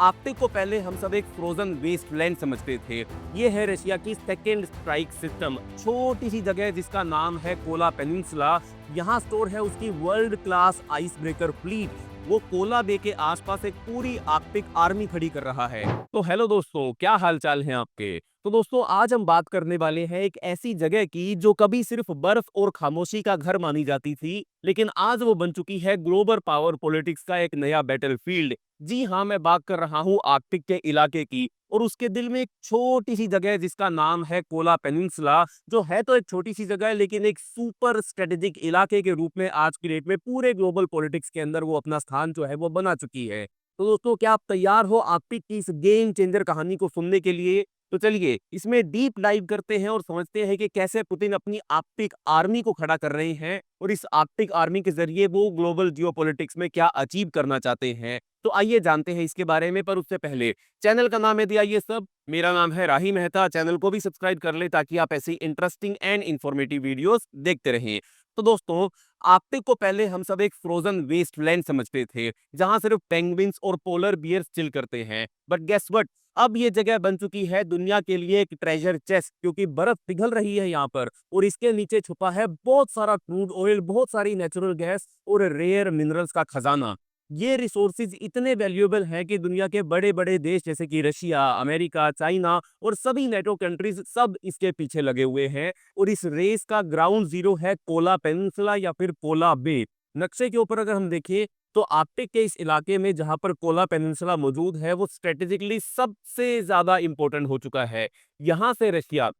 Arctic को पहले हम सब एक फ्रोजन वेस्टलैंड समझते थे। ये है रशिया की सेकेंड स्ट्राइक सिस्टम, छोटी सी जगह जिसका नाम है कोला पेनिनसुला। यहाँ स्टोर है उसकी world class ice breaker fleet. वो कोला बे के आसपास एक पूरी आर्कटिक आर्मी खड़ी कर रहा है। तो हेलो दोस्तों, क्या हाल चाल है आपके। तो दोस्तों, आज हम बात करने वाले हैं एक ऐसी जगह की जो कभी सिर्फ बर्फ और खामोशी का घर मानी जाती थी, लेकिन आज वो बन चुकी है ग्लोबल पावर पॉलिटिक्स का एक नया बैटलफील्ड। जी हाँ, मैं बात कर रहा हूँ आर्कटिक के इलाके की, और उसके दिल में एक छोटी सी जगह है जिसका नाम है कोला पेनिनसुला। जो है तो एक छोटी सी जगह है, लेकिन एक सुपर स्ट्रेटेजिक इलाके के रूप में आज की डेट में पूरे ग्लोबल पॉलिटिक्स के अंदर वो अपना स्थान जो है वो बना चुकी है। तो दोस्तों, क्या आप तैयार हो आर्कटिक की इस गेम चेंजर कहानी को सुनने के लिए? तो चलिए इसमें डीप डाइव करते हैं और समझते हैं कि कैसे पुतिन अपनी आर्कटिक आर्मी को खड़ा कर रहे हैं, और इस आर्कटिक आर्मी के जरिए वो ग्लोबल जियोपॉलिटिक्स में क्या अचीव करना चाहते हैं। तो आइए जानते हैं इसके बारे में, पर उससे पहले चैनल का नाम है दिया ये सब, मेरा नाम है राही मेहता। चैनल को भी सब्सक्राइब कर ले ताकि आप ऐसी इंटरेस्टिंग एंड इंफॉर्मेटिव वीडियोस देखते रहें। तो दोस्तों, आर्कटिक को पहले हम सब एक फ्रोजन वेस्टलैंड समझते थे, जहां सिर्फ पेंगुइन्स और पोलर बियर्स चिल करते हैं। बट गेस व्हाट, अब ये जगह बन चुकी है दुनिया के लिए एक ट्रेजर चेस्ट, क्योंकि बर्फ पिघल रही है यहाँ पर, और इसके नीचे छुपा है बहुत सारा क्रूड ऑयल, बहुत सारी नेचुरल गैस और रेयर मिनरल्स का खजाना। ये रिसोर्सेज इतने वैल्यूएबल हैं कि दुनिया के बड़े बड़े देश जैसे कि रशिया, अमेरिका, चाइना और सभी नेटो कंट्रीज सब इसके पीछे लगे हुए हैं। और इस रेस का ग्राउंड जीरो है कोला पेनिनसुला या फिर कोला बे। नक्शे के ऊपर अगर हम देखें तो आर्कटिक के इस इलाके में जहां पर कोला पेनिनसुला मौजूद है, वो स्ट्रेटेजिकली सबसे ज्यादा इंपॉर्टेंट हो चुका है। यहां से रशिया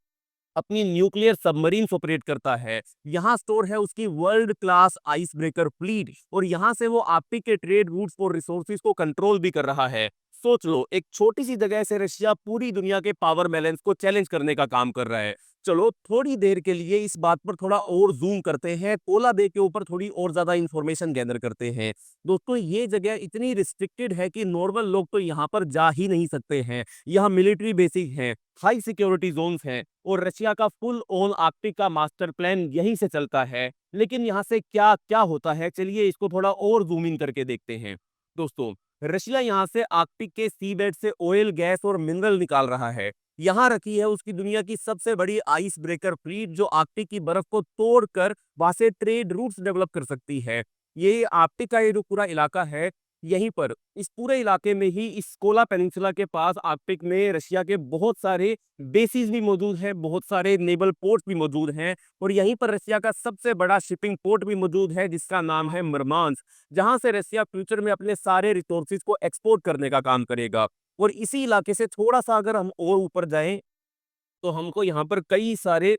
अपनी न्यूक्लियर सबमरीन्स ऑपरेट करता है। यहाँ स्टोर है उसकी world class ice breaker fleet, और यहाँ से वो आर्कटिक के ट्रेड रूट्स और रिसोर्सेज को कंट्रोल भी कर रहा है। सोच लो, एक छोटी सी जगह से रशिया पूरी दुनिया के पावर बैलेंस को चैलेंज करने का काम कर रहा है। चलो थोड़ी देर के लिए इस बात पर थोड़ा और जूम करते हैं, कोला बे के ऊपर थोड़ी और ज्यादा इंफॉर्मेशन गैदर करते हैं। दोस्तों, ये जगह इतनी रिस्ट्रिक्टेड है कि नॉर्मल लोग तो यहाँ पर जा ही नहीं सकते हैं। यहाँ मिलिट्री बेसिस हैं, हाई सिक्योरिटी जोन्स हैं, और रशिया का फुल ऑन आर्कटिक का मास्टर प्लान यहीं से चलता है। लेकिन यहाँ से क्या क्या होता है, चलिए इसको थोड़ा और जूम इन करके देखते हैं। दोस्तों, रशिया यहाँ से आर्कटिक के सी बेड से ऑयल, गैस और मिनरल निकाल रहा है। यहाँ रखी है उसकी दुनिया की सबसे बड़ी आइस ब्रेकर फ्लीट, जो आर्कटिक की बर्फ को तोड़कर वहां से ट्रेड रूट्स डेवलप कर सकती है। ये आर्कटिक का ये जो पूरा इलाका है, यहीं पर इस पूरे इलाके में ही इस कोला पेनिनसुला के पास आर्कटिक में रशिया के बहुत सारे बेसिस भी मौजूद हैं, बहुत सारे नेवल पोर्ट भी मौजूद हैं, और यहीं पर रशिया का सबसे बड़ा शिपिंग पोर्ट भी मौजूद है जिसका नाम है मुर्मांस्क, जहां से रशिया फ्यूचर में अपने सारे रिसोर्सेज को एक्सपोर्ट करने का काम करेगा। और इसी इलाके से थोड़ा सा अगर हम और ऊपर जाएं तो हमको यहाँ पर कई सारे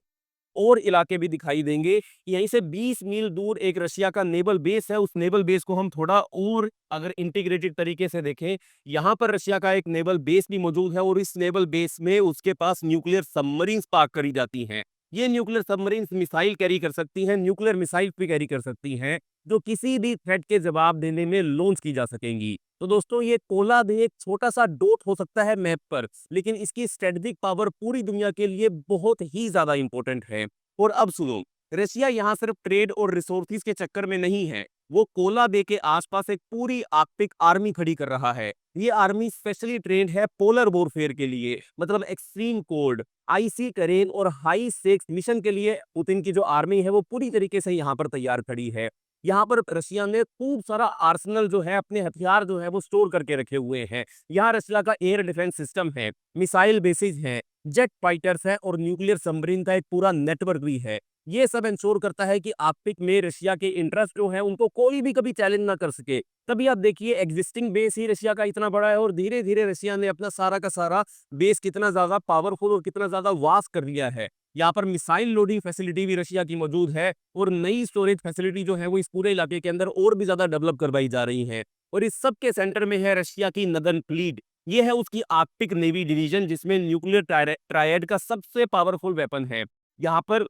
और इलाके भी दिखाई देंगे। यहीं से 20 मील दूर एक रशिया का नेवल बेस है। उस नेवल बेस को हम थोड़ा और अगर इंटीग्रेटेड तरीके से देखें, यहाँ पर रशिया का एक नेवल बेस भी मौजूद है, और इस नेवल बेस में उसके पास न्यूक्लियर सबमरीन्स पार्क करी जाती हैं। ये न्यूक्लियर सबमरीन्स मिसाइल कैरी कर सकती हैं, न्यूक्लियर मिसाइल भी कैरी कर सकती हैं, जो किसी भी थ्रेट के जवाब देने में लॉन्च की जा सकेंगी। तो दोस्तों, ये कोला बे एक छोटा सा डॉट हो सकता है मैप पर, लेकिन इसकी स्ट्रेटेजिक पावर पूरी दुनिया के लिए बहुत ही ज्यादा इंपॉर्टेंट है। और अब सुनो, रशिया यहाँ सिर्फ ट्रेड और रिसोर्सेज के चक्कर में नहीं है, वो कोला बे के आसपास एक पूरी आर्कटिक आर्मी खड़ी कर रहा है। ये आर्मी स्पेशली ट्रेंड है पोलर वॉरफेयर के लिए, मतलब एक्सट्रीम कोल्ड, आईसी टेरेन और हाई स्टेक्स मिशन के लिए पुतिन की जो आर्मी है वो पूरी तरीके से यहाँ पर तैयार खड़ी है। यहाँ पर रशिया ने खूब सारा आर्सनल जो है, अपने हथियार जो है वो स्टोर करके रखे हुए हैं। यहाँ रशिया का एयर डिफेंस सिस्टम है, मिसाइल बेसिस हैं, जेट फाइटर्स है, और न्यूक्लियर सबमरीन का एक पूरा नेटवर्क भी है। ये सब इंश्योर करता है कि आर्कटिक में रशिया के इंटरेस्ट जो है उनको कोई भी कभी चैलेंज ना कर सके। तभी आप देखिए, एग्जिस्टिंग बेस ही रशिया का इतना बड़ा है, और धीरे धीरे रशिया ने अपना सारा का सारा बेस कितना ज्यादा पावरफुल और कितना ज्यादा वास्ट कर लिया है। यहाँ पर मिसाइल लोडिंग फैसिलिटी भी रशिया की मौजूद है, और नई स्टोरेज फैसिलिटी जो है वो इस पूरे इलाके के अंदर और भी ज्यादा डेवलप करवाई जा रही है। और इस सब के सेंटर में है रशिया की नदन फ्लीट। ये है उसकी आर्कटिक नेवी डिवीजन, जिसमें न्यूक्लियर ट्रायड का सबसे पावरफुल वेपन है। यहाँ पर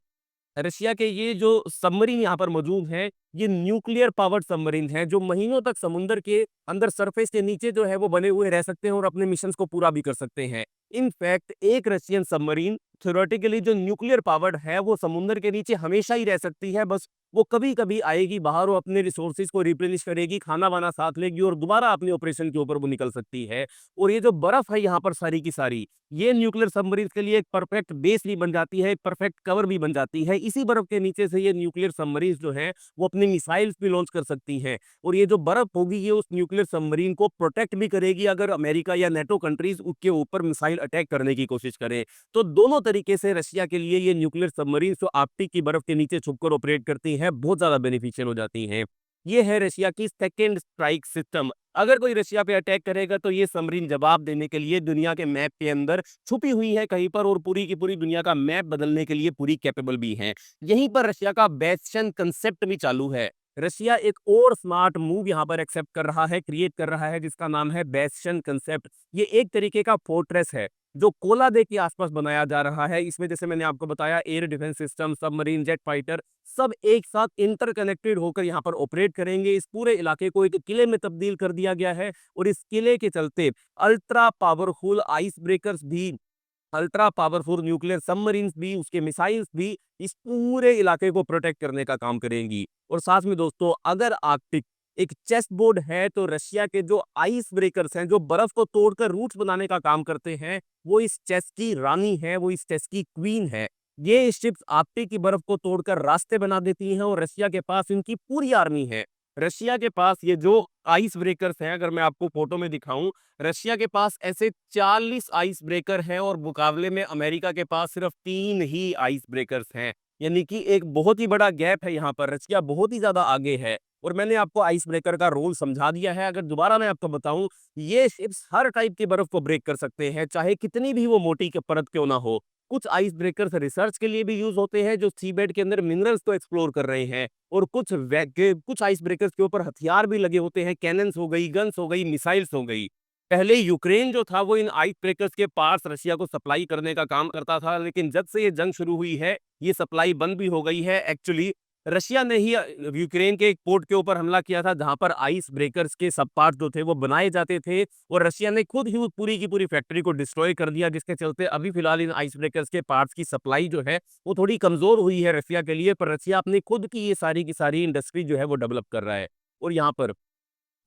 रशिया के ये जो सबमरीन यहाँ पर मौजूद हैं, ये न्यूक्लियर पावर्ड सबमरीन है जो महीनों तक समुद्र के अंदर सरफेस के नीचे जो है वो बने हुए रह सकते हैं और अपने मिशन को पूरा भी कर सकते हैं। इनफैक्ट एक रशियन सबमरीन थ्योरेटिकली जो न्यूक्लियर पावर्ड है वो समुद्र के नीचे हमेशा ही रह सकती है, बस वो कभी कभी आएगी बाहर और अपने रिसोर्सेज को रिप्लेनिश करेगी, खाना वाना साथ लेगी और दोबारा अपने ऑपरेशन के ऊपर वो निकल सकती है। और ये जो बर्फ है यहाँ पर सारी की सारी, ये न्यूक्लियर सबमरीन के लिए एक परफेक्ट बेस भी बन जाती है, एक परफेक्ट कवर भी बन जाती है। इसी बर्फ के नीचे से ये न्यूक्लियर सबमरीन जो है वो अपनी मिसाइल्स भी लॉन्च कर सकती हैं। और ये जो बर्फ होगी ये उस न्यूक्लियर सबमरीन को प्रोटेक्ट भी करेगी अगर अमेरिका या नेटो कंट्रीज उसके ऊपर मिसाइल अटैक करने की कोशिश करें। तो दोनों तरीके से रशिया के लिए ये न्यूक्लियर सबमरीन जो आर्कटिक की बर्फ के नीचे छुपकर ऑपरेट करती हैं बहुत ज्यादा बेनिफिशियल हो जाती हैं। ये है रशिया की सेकेंड स्ट्राइक सिस्टम। अगर कोई रशिया पे अटैक करेगा तो ये सबमरीन जवाब देने के लिए दुनिया के मैप के अंदर छुपी हुई है कहीं पर और पूरी की पूरी दुनिया का मैप बदलने के लिए पूरी कैपेबल भी है। यहीं पर रशिया का बेस्टियन कंसेप्ट भी चालू है। रशिया एक और स्मार्ट मूव यहाँ पर एक्सेप्ट कर रहा है, क्रिएट कर रहा है, जिसका नाम है बेस्टियन कंसेप्ट। ये एक तरीके का फोर्ट्रेस है जो कोलादे के आसपास बनाया जा रहा है। इसमें जैसे मैंने आपको बताया air defence system, submarine, jet fighter सब एक साथ इंटरकनेक्टेड होकर यहाँ पर ऑपरेट करेंगे। इस पूरे इलाके को एक किले में तब्दील कर दिया गया है और इस किले के चलते अल्ट्रा पावरफुल आइस ब्रेकर्स भी, अल्ट्रा पावरफुल न्यूक्लियर सबमरीन्स भी, उसके मिसाइल्स भी इस पूरे इलाके को प्रोटेक्ट करने का काम करेंगी। और साथ में दोस्तों अगर आर्कटिक एक चेस बोर्ड है तो रशिया के जो आइस ब्रेकर्स हैं जो बर्फ को तोड़कर रूट्स बनाने का काम करते हैं वो इस चेस की रानी है, वो इस चेस की क्वीन है। ये शिप्स आर्कटिक की बर्फ को तोड़कर रास्ते बना देती हैं और रशिया के पास इनकी पूरी आर्मी है। रशिया के पास ये जो आइस ब्रेकर्स हैं, अगर मैं आपको फोटो में दिखाऊं, रशिया के पास ऐसे 40 आइस ब्रेकर हैं और मुकाबले में अमेरिका के पास सिर्फ 3 ही आइस ब्रेकर्स हैं। यानी कि एक बहुत ही बड़ा गैप है यहाँ पर, रशिया बहुत ही ज्यादा आगे है। और मैंने आपको आइस ब्रेकर का रोल समझा दिया है। अगर दोबारा मैं आपको बताऊं, ये शिप्स हर टाइप की बर्फ को ब्रेक कर सकते हैं, चाहे कितनी भी वो मोटी के परत क्यों ना हो। कुछ आइस ब्रेकर्स रिसर्च के लिए भी यूज होते हैं जो सीबेड के अंदर मिनरल्स को एक्सप्लोर कर रहे हैं, और कुछ आइस ब्रेकर्स के ऊपर हथियार भी लगे होते हैं, कैनन्स हो गई, गन्स हो गई, मिसाइल्स हो गई। पहले यूक्रेन जो था वो इन आइस ब्रेकर्स के पार्ट्स रशिया को सप्लाई करने का काम करता था, लेकिन जब से ये जंग शुरू हुई है ये सप्लाई बंद भी हो गई है। एक्चुअली रशिया ने ही यूक्रेन के एक पोर्ट के ऊपर हमला किया था जहां पर आइस ब्रेकर्स के सब पार्ट जो थे वो बनाए जाते थे, और रशिया ने खुद ही उस पूरी की पूरी फैक्ट्री को डिस्ट्रॉय कर दिया, जिसके चलते अभी फिलहाल इन आइस ब्रेकर्स के पार्ट्स की सप्लाई जो है वो थोड़ी कमजोर हुई है रशिया के लिए। पर रशिया अपनी खुद की ये सारी की सारी इंडस्ट्री जो है वो डेवलप कर रहा है। और यहाँ पर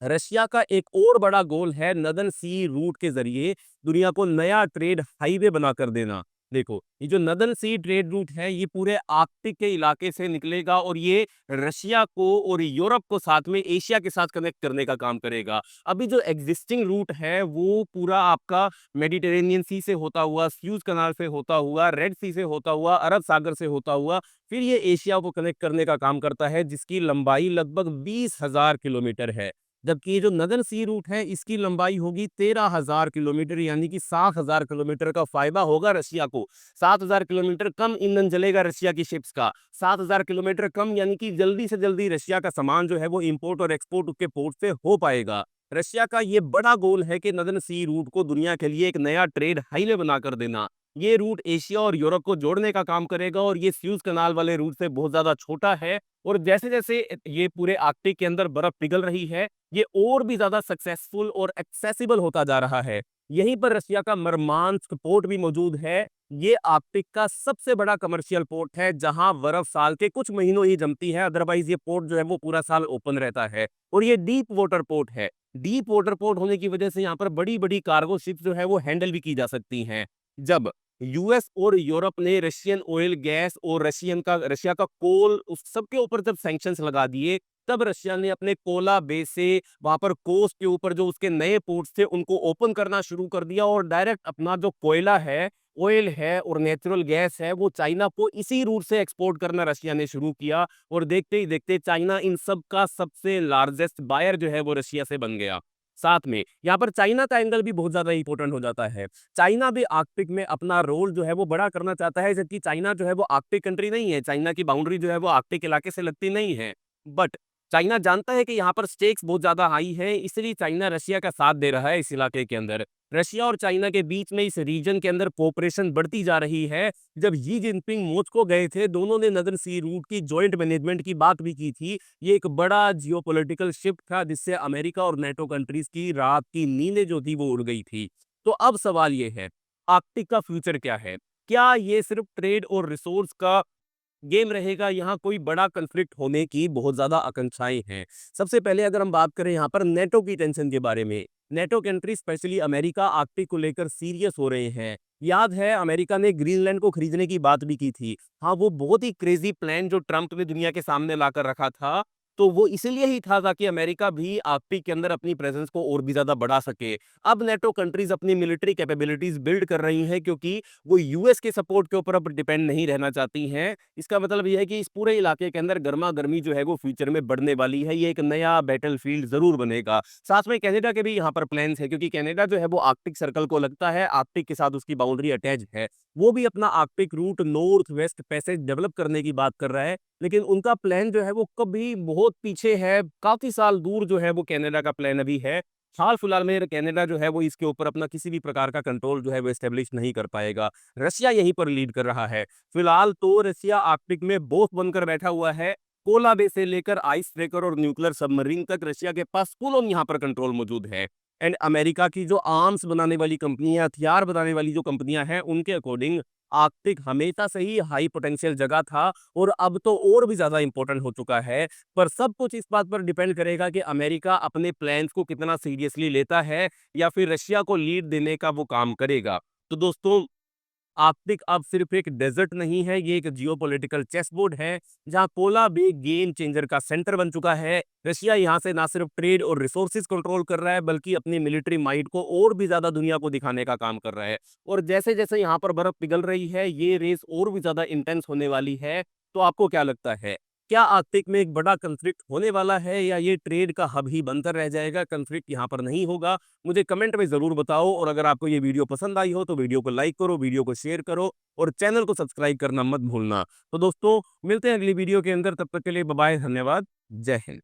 रशिया का एक और बड़ा गोल है नदन सी रूट के जरिए दुनिया को नया ट्रेड हाईवे बनाकर देना। देखो ये जो नदन सी ट्रेड रूट है ये पूरे आर्कटिक के इलाके से निकलेगा और ये रशिया को और यूरोप को साथ में एशिया के साथ कनेक्ट करने का काम करेगा। अभी जो एग्जिस्टिंग रूट है वो पूरा आपका मेडिटेरेनियन सी से होता हुआ, स्यूज कनाल से होता हुआ, रेड सी से होता हुआ, अरब सागर से होता हुआ फिर ये एशिया को कनेक्ट करने का काम करता है, जिसकी लंबाई लगभग 20,000 किलोमीटर है। जबकि ये जो नदन सी रूट है इसकी लंबाई होगी 13,000 किलोमीटर, यानी कि 7,000 किलोमीटर का फायदा होगा रशिया को। 7,000 किलोमीटर कम ईंधन जलेगा रशिया की शिप्स का, 7,000 किलोमीटर कम, यानी कि जल्दी से जल्दी रशिया का सामान जो है वो इंपोर्ट और एक्सपोर्ट उसके पोर्ट से हो पाएगा। रशिया का ये बड़ा गोल है कि नदन सी रूट को दुनिया के लिए एक नया ट्रेड हाईवे बनाकर देना। ये रूट एशिया और यूरोप को जोड़ने का काम करेगा और ये स्यूज कनाल वाले रूट से बहुत ज्यादा छोटा है। और जैसे जैसे ये पूरे आर्कटिक के अंदर बर्फ पिघल रही है ये और भी ज्यादा सक्सेसफुल और एक्सेसिबल होता जा रहा है। यहीं पर रशिया का मरमांस्क पोर्ट भी मौजूद है। ये आर्कटिक का सबसे बड़ा कमर्शियल पोर्ट है जहां बर्फ साल के कुछ महीनों ही जमती है, अदरवाइज ये पोर्ट जो है वो पूरा साल ओपन रहता है। और ये डीप वाटर पोर्ट है। डीप वाटर पोर्ट होने की वजह से यहाँ पर बड़ी बड़ी कार्गो शिप जो है वो हैंडल भी की जा सकती हैं। जब यूएस और यूरोप ने रशियन ऑयल, गैस और रशिया का कोल उस सब के ऊपर जब सैंक्शंस लगा दिए, तब रशिया ने अपने कोला बे से वहां पर कोस्ट के ऊपर जो उसके नए पोर्ट्स थे उनको ओपन करना शुरू कर दिया और डायरेक्ट अपना जो कोयला है, ऑयल है और नेचुरल गैस है वो चाइना को इसी रूट से एक्सपोर्ट करना रशिया ने शुरू किया। और देखते ही देखते चाइना इन सब का सबसे लार्जेस्ट बायर जो है वो रशिया से बन गया। साथ में यहाँ पर चाइना का एंगल भी बहुत ज्यादा इंपॉर्टेंट हो जाता है। चाइना भी आर्कटिक में अपना रोल जो है वो बड़ा करना चाहता है, जबकि चाइना जो है वो आर्कटिक कंट्री नहीं है, चाइना की बाउंड्री जो है वो आर्कटिक इलाके से लगती नहीं है। बट चाइना जानता है कि यहाँ पर स्टेक्स बहुत ज़्यादा हाई है, इसलिए चाइना रशिया का साथ दे रहा है इस इलाके के अंदर। रशिया और चाइना के बीच में इस रीजन के अंदर कोऑपरेशन बढ़ती जा रही है। जब शी जिनपिंग मॉस्को गए थे, दोनों ने नदर्न सी रूट की जॉइंट मैनेजमेंट की बात भी की थी। ये एक बड़ा जियोपॉलिटिकल शिफ्ट था, जिससे अमेरिका और नेटो कंट्रीज की रात की नींदें जो थी वो उड़ गई थी। तो अब सवाल ये है, आर्कटिक का फ्यूचर क्या है? क्या ये सिर्फ ट्रेड और रिसोर्स का गेम रहेगा? यहाँ कोई बड़ा कॉन्फ्लिक्ट होने की बहुत ज़्यादा आकांक्षाएँ हैं। सबसे पहले अगर हम बात करें यहाँ पर नेटो की टेंशन के बारे में, NATO country specially America Arctic को लेकर सीरियस हो रहे हैं। याद है अमेरिका ने ग्रीनलैंड को खरीदने की बात भी की थी। हाँ, वो बहुत ही क्रेज़ी प्लान जो ट्रंप ने दुनिया के सामने लाकर रखा था, तो वो इसीलिए ही था ताकि अमेरिका भी आर्कटिक के अंदर अपनी प्रेज़ेंस को और भी ज़्यादा बढ़ा सके। अब नेटो कंट्रीज़ अपनी मिलिट्री कैपेबिलिटीज़ बिल्ड कर रही हैं, क्योंकि वो यूएस के सपोर्ट के ऊपर अब डिपेंड नहीं रहना चाहती हैं। इसका मतलब ये है कि इस पूरे इलाके के अंदर गरमा-गर्मी जो है वो फ्यूचर में बढ़ने वाली है। ये एक नया बैटलफ़ील्ड ज़रूर बनेगा। साथ में कनाडा के भी यहाँ पर प्लान्स हैं, क्योंकि कनाडा जो है वो आर्कटिक सर्कल को लगता है, आर्कटिक के साथ उसकी बाउंड्री अटैच है। वो भी अपना Arctic route north west passage develop करने की बात कर रहा है, लेकिन उनका प्लान जो है वो कभी बहुत पीछे है, काफ़ी साल दूर जो है वो कनाडा का प्लान अभी है। हाल-फिलहाल में कनाडा जो है वो इसके ऊपर अपना किसी भी प्रकार का कंट्रोल जो है वो एस्टेब्लिश नहीं कर पाएगा। रशिया यहीं पर लीड कर रहा है। फिलहाल तो रशिया आर्कटिक में बॉस बनकर बैठा हुआ है। कोला बे से लेकर आइस ब्रेकर और न्यूक्लियर सबमरीन तक रशिया के पास फुल ऑन यहाँ पर कंट्रोल मौजूद है। एंड अमेरिका की जो आर्म्स बनाने वाली कंपनियां, हथियार बनाने वाली जो कंपनियां हैं, उनके अकॉर्डिंग आर्कटिक हमेशा से ही हाई पोटेंशियल जगह था और अब तो और भी ज़्यादा इंपॉर्टेंट हो चुका है। पर सब कुछ इस बात पर डिपेंड करेगा कि अमेरिका अपने प्लान्स को कितना सीरियसली लेता है या फिर रशिया को लीड देने का वो काम करेगा। तो दोस्तों, आर्कटिक अब सिर्फ एक डेजर्ट नहीं है, ये एक जियोपॉलिटिकल चेस बोर्ड है, जहां कोला बे गेम चेंजर का सेंटर बन चुका है। रशिया यहां से ना सिर्फ ट्रेड और रिसोर्सेज कंट्रोल कर रहा है, बल्कि अपनी मिलिट्री माइट को और भी ज्यादा दुनिया को दिखाने का काम कर रहा है। और जैसे जैसे यहाँ पर बर्फ पिघल रही है, ये रेस और भी ज्यादा इंटेंस होने वाली है। तो आपको क्या लगता है, क्या आर्कटिक में एक बड़ा कंफ्लिक्ट होने वाला है, या ये ट्रेड का हब ही बनकर रह जाएगा? कंफ्लिक्ट यहाँ पर नहीं होगा। मुझे कमेंट में ज़रूर बताओ, और अगर आपको ये वीडियो पसंद आई हो तो वीडियो को लाइक करो, वीडियो को शेयर करो और चैनल को सब्सक्राइब करना मत भूलना। तो दोस्तों, मिलते हैं अगली वीडियो के अंदर, तब तक के लिए बाय बाय, धन्यवाद, जय हिंद।